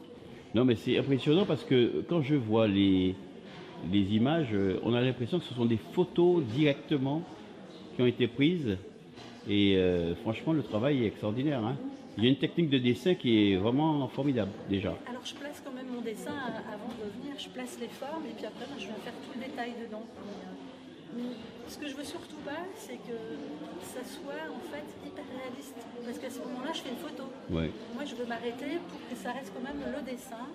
Non, mais c'est impressionnant parce que quand je vois les images, on a l'impression que ce sont des photos directement qui ont été prises. Et franchement, le travail est extraordinaire. Hein. Il y a une technique de dessin qui est vraiment formidable, déjà. Alors, je place quand même mon dessin avant de venir. Je place les formes et puis après, je vais faire tout le détail dedans. Mais ce que je veux surtout pas, c'est que ça soit en fait hyper réaliste. Parce qu'à ce moment-là, je fais une photo. Ouais. Moi, je veux m'arrêter pour que ça reste quand même le dessin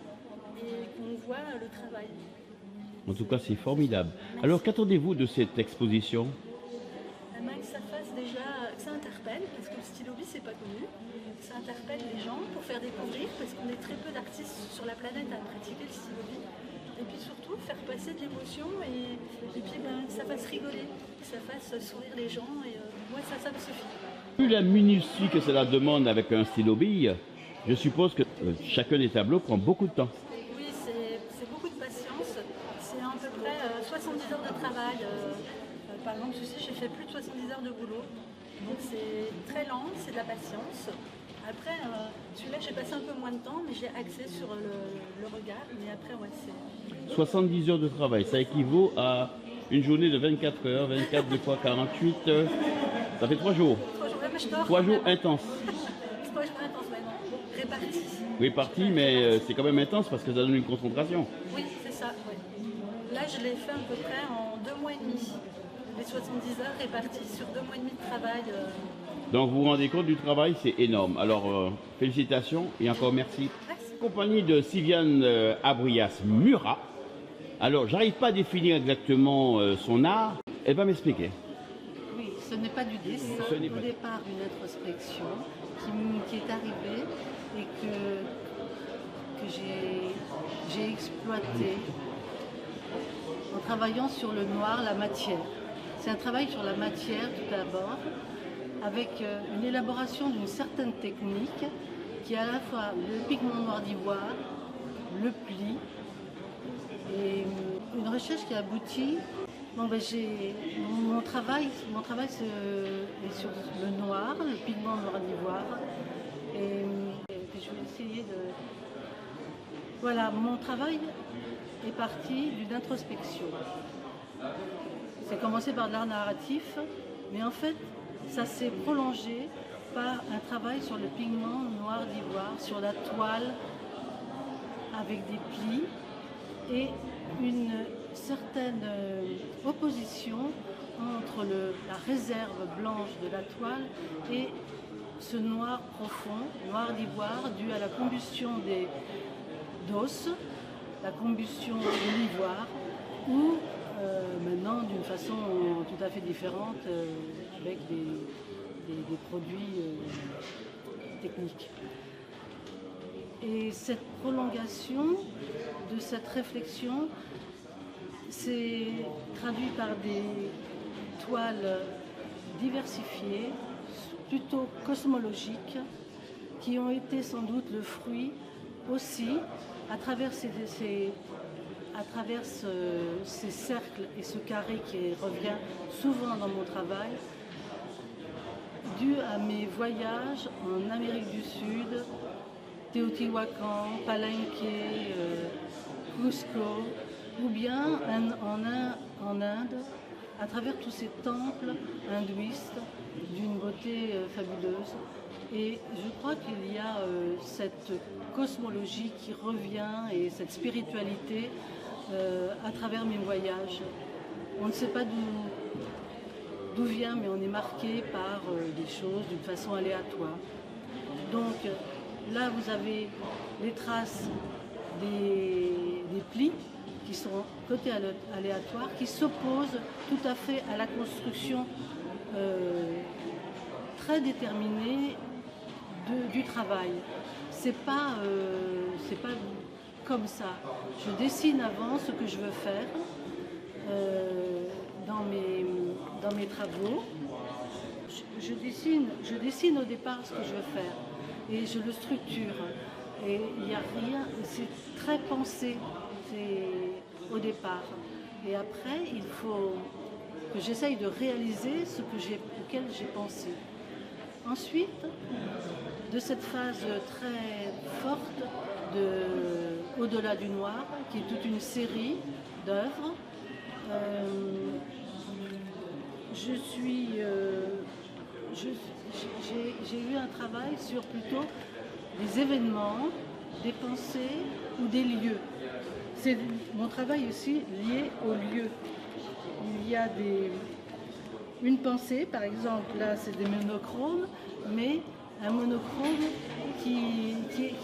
et qu'on voit le travail. En tout cas, c'est formidable. Merci. Alors, qu'attendez-vous de cette exposition? Que ça fasse déjà, que ça interpelle, parce que le stylo bille c'est pas connu, que ça interpelle les gens pour faire découvrir, parce qu'on est très peu d'artistes sur la planète à pratiquer le stylo bille, et puis surtout faire passer de l'émotion et puis que ça fasse rigoler, que ça fasse sourire les gens, et moi ça me suffit. Vu la minutie que cela demande avec un stylo bille, je suppose que chacun des tableaux prend beaucoup de temps. Oui, c'est beaucoup de patience, c'est à peu près 70 heures de travail. Par exemple, ceci, j'ai fait plus de 70 heures de boulot. Donc c'est très lent, c'est de la patience. Après, celui-là, j'ai passé un peu moins de temps, mais j'ai axé sur le regard. Mais après, ouais, c'est... 70 heures de travail, ça équivaut à une journée de 24 heures, 24 2 fois 48, ça fait 3 jours. 3 jours, mais je dors. 3 jours intenses. 3 jours intenses, maintenant. Répartis. Répartis, mais c'est quand même intense parce que ça donne une concentration. Oui, c'est ça, oui. Là, je l'ai fait à peu près en 2 mois et demi. Les 70 heures réparties sur 2 mois et demi de travail. Donc vous vous rendez compte du travail, c'est énorme. Alors félicitations et encore merci. Merci. Compagnie de Sylviane Abrias Murat. Alors j'arrive pas à définir exactement son art. Elle va m'expliquer. Oui, ce n'est pas du dessin. Ce n'est Au pas- départ, une introspection qui est arrivée et que j'ai exploitée en travaillant sur le noir, la matière. C'est un travail sur la matière tout d'abord, avec une élaboration d'une certaine technique qui est à la fois le pigment noir d'ivoire, le pli, et une recherche qui aboutit. Bon, mon travail est sur le noir, le pigment noir d'ivoire, et je vais essayer de... Voilà, mon travail est parti d'une introspection. C'est commencé par de l'art narratif, mais en fait, ça s'est prolongé par un travail sur le pigment noir d'ivoire, sur la toile, avec des plis, et une certaine opposition entre la réserve blanche de la toile et ce noir profond, noir d'ivoire, dû à la combustion d'os, la combustion de l'ivoire, ou maintenant d'une façon tout à fait différente avec des produits techniques. Et cette prolongation de cette réflexion s'est traduite par des toiles diversifiées, plutôt cosmologiques, qui ont été sans doute le fruit aussi, à travers ces cercles et ce carré qui revient souvent dans mon travail, dû à mes voyages en Amérique du Sud, Teotihuacan, Palenque, Cusco, ou bien en Inde, à travers tous ces temples hindouistes d'une beauté fabuleuse. Et je crois qu'il y a cette cosmologie qui revient et cette spiritualité à travers mes voyages. On ne sait pas d'où vient, mais on est marqué par des choses d'une façon aléatoire. Donc là, vous avez les traces des plis qui sont côté aléatoire, qui s'opposent tout à fait à la construction très déterminée du travail. C'est pas comme ça. Je dessine avant ce que je veux faire dans mes travaux. Je dessine au départ ce que je veux faire et je le structure. Et il n'y a rien, c'est très pensé au départ. Et après, il faut que j'essaye de réaliser auquel j'ai pensé. Ensuite, de cette phase très forte Au-delà du noir, qui est toute une série d'œuvres, j'ai eu un travail sur plutôt des événements, des pensées ou des lieux. C'est mon travail aussi lié aux lieux. Il y a une pensée, par exemple, là c'est des monochromes, mais un monochrome qui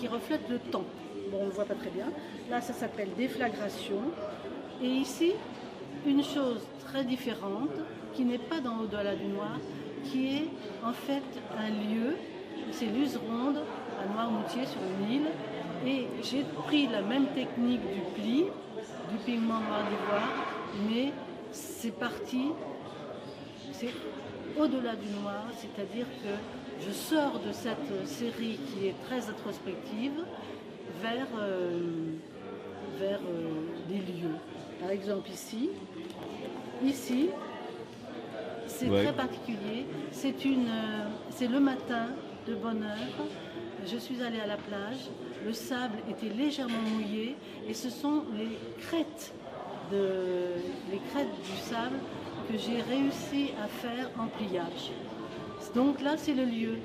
reflète le temps. Bon, on ne le voit pas très bien. Là, ça s'appelle déflagration. Et ici, une chose très différente, qui n'est pas dans Au-delà du noir, qui est en fait un lieu, c'est l'Useronde, à Noirmoutier sur une île. Et j'ai pris la même technique du pli, du pigment noir d'ivoire, mais c'est parti, c'est au-delà du noir, c'est-à-dire que je sors de cette série qui est très introspective vers des lieux. Par exemple ici, c'est très particulier, c'est le matin de bonne heure, je suis allée à la plage, le sable était légèrement mouillé et ce sont les crêtes du sable que j'ai réussi à faire en pliage. Donc là, c'est le lieu.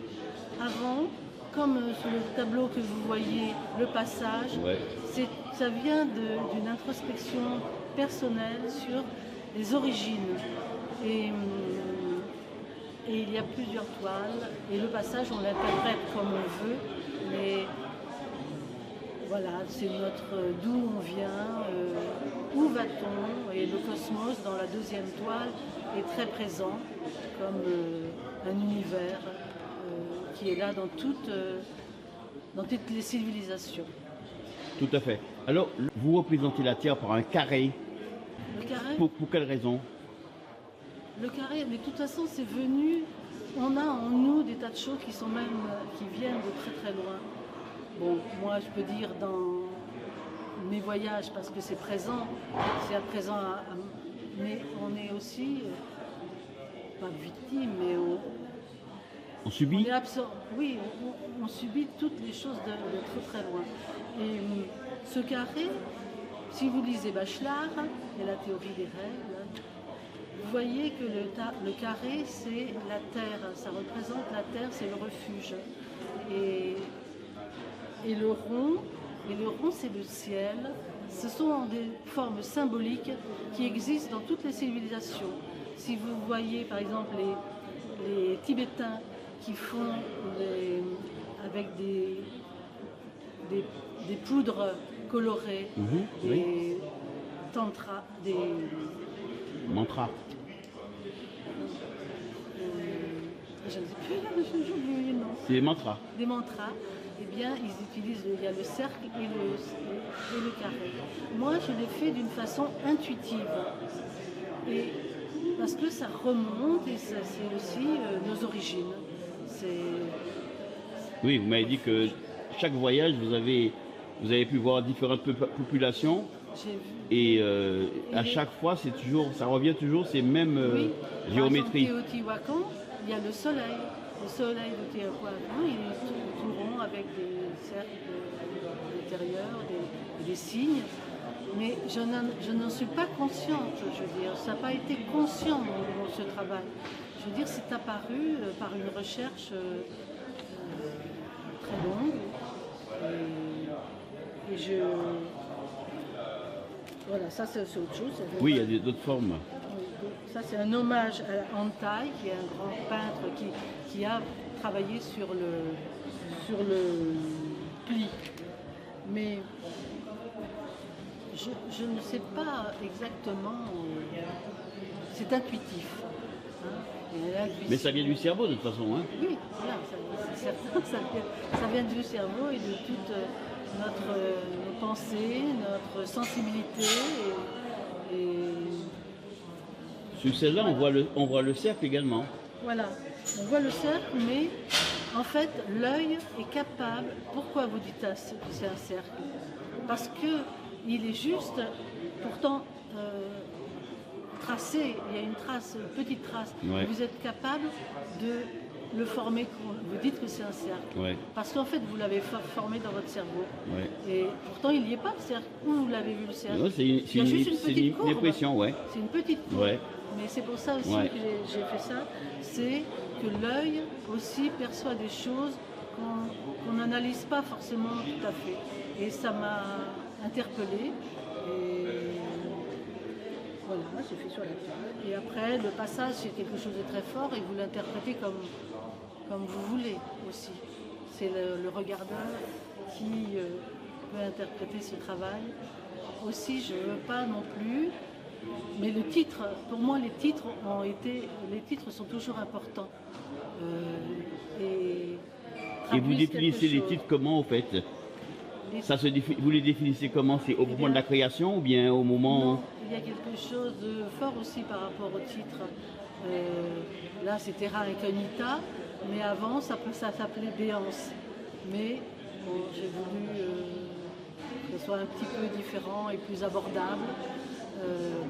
Avant, comme sur le tableau que vous voyez, le passage, ça vient d'une introspection personnelle sur les origines. Et il y a plusieurs toiles, et le passage, on l'interprète comme on veut, mais voilà, c'est d'où on vient, où va-t-on, et le cosmos dans la deuxième toile est très présent, comme un univers qui est là dans toutes les civilisations. Tout à fait. Alors, vous représentez la Terre par un carré. Le carré ? Pour quelle raison ? Le carré, mais de toute façon, c'est venu. On a en nous des tas de choses qui viennent de très très loin. Bon, moi, je peux dire dans mes voyages parce que c'est présent, c'est à présent, mais on est aussi pas victime, mais on subit. Oui, on subit toutes les choses de très très loin. Et ce carré, si vous lisez Bachelard et la théorie des règles, vous voyez que le carré, c'est la terre, ça représente la terre, c'est le refuge. Et le rond, c'est le ciel. Ce sont des formes symboliques qui existent dans toutes les civilisations. si vous voyez par exemple les Tibétains qui font avec des poudres colorées, des tantras, des mantras. Je ne sais plus, j'ai oublié le nom. C'est des mantras. Des mantras, eh bien, ils utilisent, il y a le cercle et le carré. Moi, je l'ai fait d'une façon intuitive. Et parce que ça remonte et c'est aussi nos origines. Oui, vous m'avez dit que chaque voyage, vous avez pu voir différentes populations. Et à chaque fois, ça revient toujours ces mêmes géométries. Par exemple, Teotihuacan, il y a le soleil. Le soleil de Teotihuacan, il est tout rond avec des cercles à l'intérieur, des signes. Mais je n'en suis pas consciente, je veux dire. Ça n'a pas été conscient dans ce travail. Je veux dire, c'est apparu par une recherche très longue. Et voilà, ça c'est autre chose. Oui, il y a d'autres formes. Ça c'est un hommage à Antai, qui est un grand peintre qui a travaillé sur le pli. Mais je ne sais pas exactement, c'est intuitif. Hein. Mais ça vient du cerveau de toute façon. Hein. Oui, voilà, c'est certain, ça vient du cerveau et de toute nos pensées, notre sensibilité. Sur celle-là, on voit le cercle également. Voilà, on voit le cercle, mais en fait, l'œil est capable. Pourquoi vous dites que c'est un cercle? Parce qu'il est juste, pourtant, tracé, il y a une trace, une petite trace. Ouais. Vous êtes capable de le former, vous dites que c'est un cercle. Ouais. Parce qu'en fait, vous l'avez formé dans votre cerveau. Ouais. Et pourtant, il n'y est pas le cercle. Où vous l'avez vu le cercle? Non, c'est une impression, ouais. C'est une petite courbe. Ouais. Mais c'est pour ça aussi que j'ai fait ça. C'est que l'œil aussi perçoit des choses qu'on n'analyse pas forcément tout à fait. Et ça m'a interpellée. Et voilà, j'ai fait sur la toile. Et après, le passage, c'est quelque chose de très fort et vous l'interprétez comme vous voulez aussi. C'est le regardeur qui peut interpréter ce travail. Aussi, je ne veux pas non plus, mais le titre, pour moi, les titres sont toujours importants. Et vous définissez les titres comment, en fait? Vous les définissez comment? C'est au moment de la création ou bien au moment... Non, il y a quelque chose de fort aussi par rapport au titre. Là, c'est Terra Incognita, mais avant, ça s'appelait Béance. Mais bon, j'ai voulu que ce soit un petit peu différent et plus abordable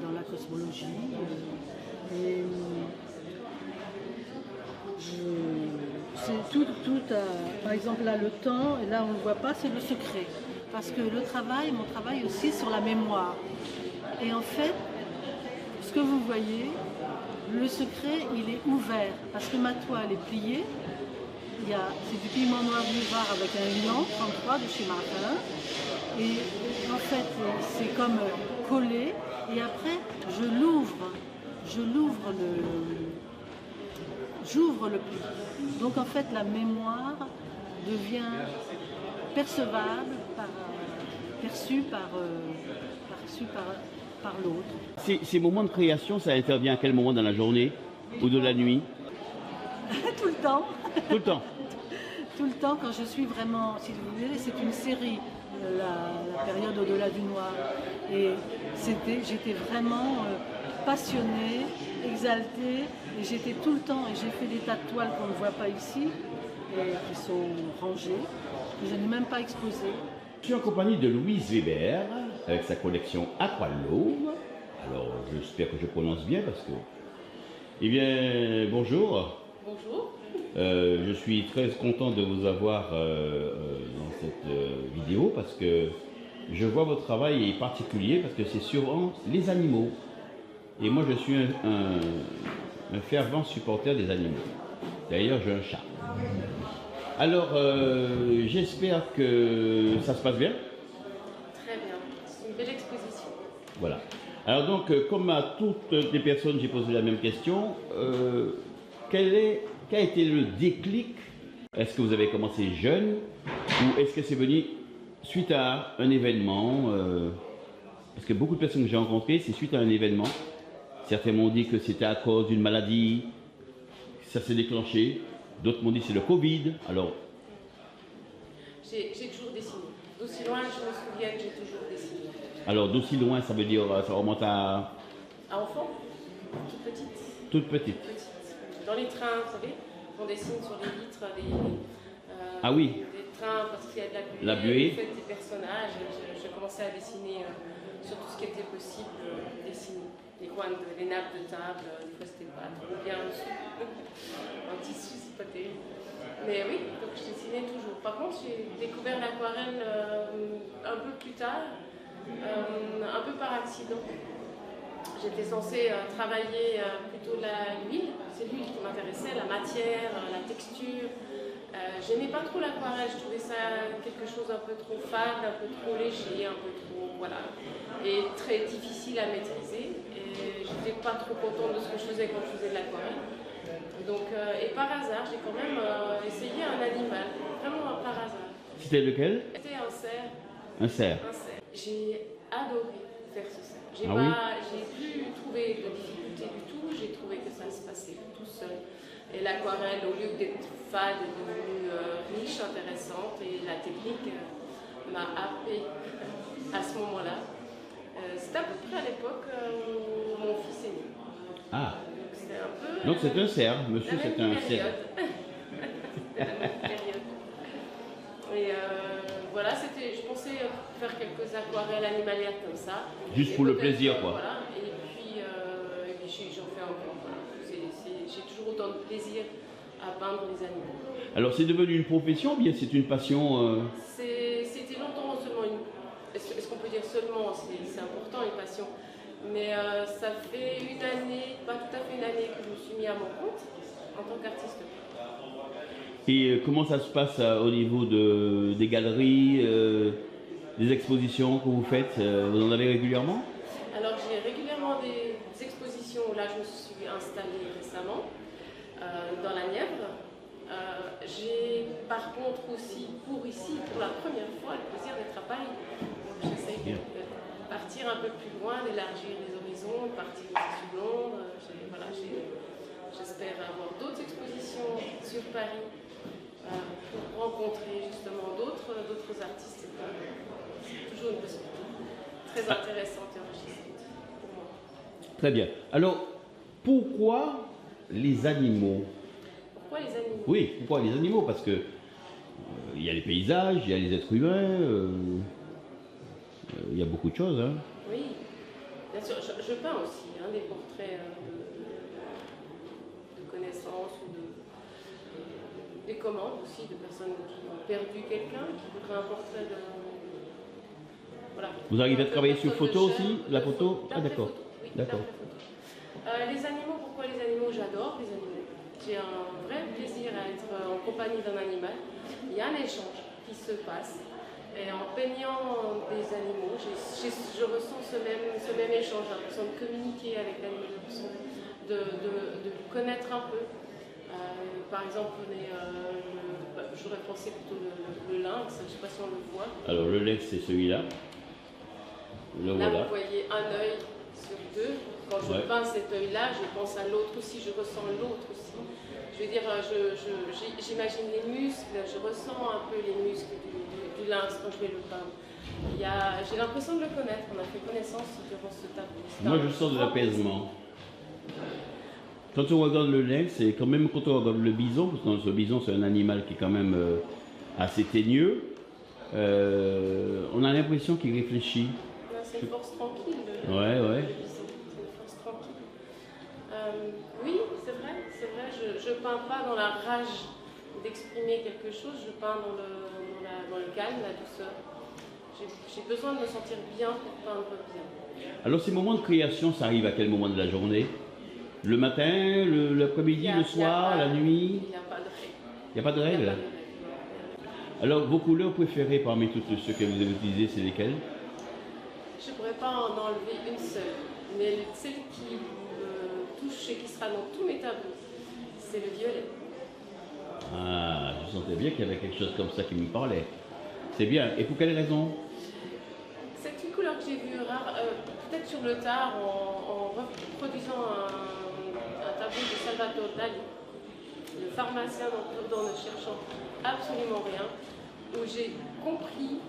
dans la cosmologie. C'est tout par exemple là le temps, et là on ne le voit pas, c'est le secret. Parce que mon travail aussi sur la mémoire. Et en fait, ce que vous voyez, le secret il est ouvert, parce que ma toile est pliée, c'est du pigment noir buvard avec un liant 33 de chez Martin, et en fait c'est comme collé, et après j'ouvre le pli. Donc en fait la mémoire devient percevable, perçue par l'autre. Ces moments de création, ça intervient à quel moment dans la journée ou de la nuit? Tout le temps. Tout le temps. Tout le temps, quand je suis vraiment, si vous voulez, c'est une série, la période au-delà du noir. Et j'étais vraiment passionnée, exaltée, et j'étais tout le temps, et j'ai fait des tas de toiles qu'on ne voit pas ici, et qui sont rangées, que je n'ai même pas exposées. Je suis en compagnie de Louise Weber, avec sa collection Aqualove. Alors, j'espère que je prononce bien, parce que... Eh bien, bonjour. Bonjour. Je suis très content de vous avoir dans cette vidéo, parce que je vois votre travail est particulier, parce que c'est sur les animaux. Et moi, je suis un fervent supporter des animaux. D'ailleurs, j'ai un chat. Alors, j'espère que ça se passe bien. Très bien. C'est une belle exposition. Voilà. Alors donc, comme à toutes les personnes, j'ai posé la même question. Quel a été le déclic? Est-ce que vous avez commencé jeune ou est-ce que c'est venu suite à un événement? Parce que beaucoup de personnes que j'ai rencontrées, c'est suite à un événement. Certains m'ont dit que c'était à cause d'une maladie, ça s'est déclenché. D'autres m'ont dit que c'est le Covid. Alors, j'ai toujours dessiné. D'aussi loin, je me souviens que j'ai toujours dessiné. Alors, d'aussi loin, ça veut dire, ça remonte à... À enfant, toute petite. Toute petite. Dans les trains, vous savez, on dessine sur les vitres Ah oui. des trains parce qu'il y a de La buée. On fait des personnages. Je commençais à dessiner sur tout ce qui était possible dessiner. Les coins, les nappes de table, des fois c'était pas trop bien en tissu, c'est pas terrible. Mais oui, donc je dessinais toujours. Par contre, j'ai découvert l'aquarelle un peu plus tard, un peu par accident. J'étais censée travailler plutôt l'huile, c'est l'huile qui m'intéressait, la matière, la texture. J'aimais pas trop l'aquarelle, je trouvais ça quelque chose un peu trop fade, un peu trop léger, un peu trop, voilà, et très difficile à maîtriser. Et j'étais pas trop contente de ce que je faisais quand je faisais de l'aquarelle. Donc, et par hasard, j'ai quand même essayé un animal, vraiment par hasard. C'était lequel? C'était un cerf. Un cerf. Un cerf. J'ai adoré faire ce cerf. J'ai plus trouvé de difficulté du tout, j'ai trouvé que ça se passait tout seul. Et l'aquarelle, au lieu d'être fade, est devenue riche, intéressante, et la technique m'a happée à ce moment-là. C'était à peu près à l'époque où mon fils est né. Ah. Donc c'est un cerf, monsieur, c'est un cerf. La même période. Et voilà, je pensais faire quelques aquarelles animalières comme ça. Juste pour le plaisir, quoi. Voilà, et puis j'en fais encore. Voilà. J'ai toujours autant de plaisir à peindre les animaux. Alors c'est devenu une profession ou bien c'est une passion C'était longtemps seulement une... Est-ce qu'on peut dire seulement, c'est important, une passion. Mais ça fait une année, pas tout à fait une année, que je me suis mis à mon compte en tant qu'artiste. Et comment ça se passe au niveau des galeries, des expositions que vous faites? Vous en avez régulièrement? Alors j'ai régulièrement des expositions. Là, je me suis installée récemment dans la Nièvre. J'ai par contre aussi pour la première fois, le plaisir d'être à Paris. Donc j'essaie de partir un peu plus loin, d'élargir les horizons, de partir aussi sur Londres. Voilà, j'espère avoir d'autres expositions sur Paris pour rencontrer justement d'autres artistes. C'est toujours une possibilité très intéressante et enrichissante pour moi. Très bien. Alors, pourquoi les animaux? Pourquoi les animaux? Oui, pourquoi les animaux? Parce que il y a les paysages, il y a les êtres humains, il y a beaucoup de choses. Hein. Oui, bien sûr. Je peins aussi des portraits de connaissances ou des commandes aussi de personnes qui ont perdu quelqu'un, qui voudraient un portrait de... Voilà. Vous arrivez à travailler sur photo aussi? La photo? Ah d'accord. Oui, d'accord. Les animaux, pourquoi les animaux? J'adore les animaux. J'ai un vrai plaisir à être en compagnie d'un animal. Il y a un échange qui se passe. Et en peignant des animaux, je ressens ce même échange, j'ai l'impression de communiquer avec l'animal, j'ai l'impression de connaître un peu. Par exemple, j'aurais pensé plutôt le lynx, je ne sais pas si on le voit. Alors le lynx, c'est celui-là. Là, voilà. vous voyez un œil sur deux. Quand je peins cet œil-là, je pense à l'autre aussi, je ressens l'autre aussi. Je veux dire, j'imagine les muscles, je ressens un peu les muscles du lynx quand je vais le peindre. J'ai l'impression de le connaître, on a fait connaissance durant ce tableau. Moi, je sens de l'apaisement. Quand on regarde le lynx, et quand même quand on regarde le bison, parce que le bison, c'est un animal qui est quand même assez teigneux, on a l'impression qu'il réfléchit. C'est une force tranquille. Ouais. Le bison, c'est une force tranquille. Oui, c'est vrai, je peins pas dans la rage d'exprimer quelque chose, je peins dans le calme, la douceur. J'ai besoin de me sentir bien pour peindre bien. Alors ces moments de création, ça arrive à quel moment de la journée? Le matin, l'après-midi, le soir, la nuit? Il n'y a pas de règle. Il n'y a pas de règle? Alors vos couleurs préférées parmi toutes ceux que vous avez utilisés, c'est lesquelles? Je ne pourrais pas en enlever une seule. Mais celle qui me touche et qui sera dans tous mes tableaux, c'est le violet. Ah, je sentais bien qu'il y avait quelque chose comme ça qui me parlait. C'est bien. Et pour quelle raison? C'est une couleur que j'ai vue rare, peut-être sur le tard, en reproduisant un tableau de Salvatore Dali, le pharmacien dans ne cherchant absolument rien, où j'ai compris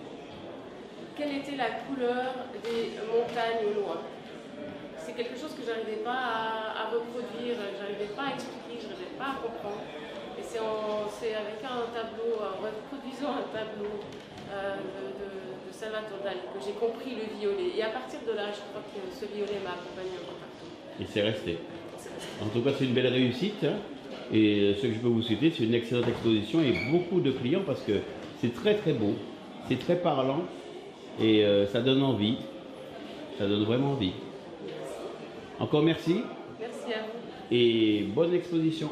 quelle était la couleur des montagnes au loin. C'est quelque chose que je n'arrivais pas à reproduire, je n'arrivais pas à expliquer, je n'arrivais pas à comprendre. Et c'est avec un tableau, en reproduisant un tableau de Salvatore Dali que j'ai compris le violet. Et à partir de là, je crois que ce violet m'a accompagné un peu partout. Et c'est resté. En tout cas, c'est une belle réussite. Hein. Et ce que je peux vous souhaiter, c'est une excellente exposition et beaucoup de clients parce que c'est très très beau, c'est très parlant et ça donne envie. Ça donne vraiment envie. Encore merci. Merci à vous. Et bonne exposition.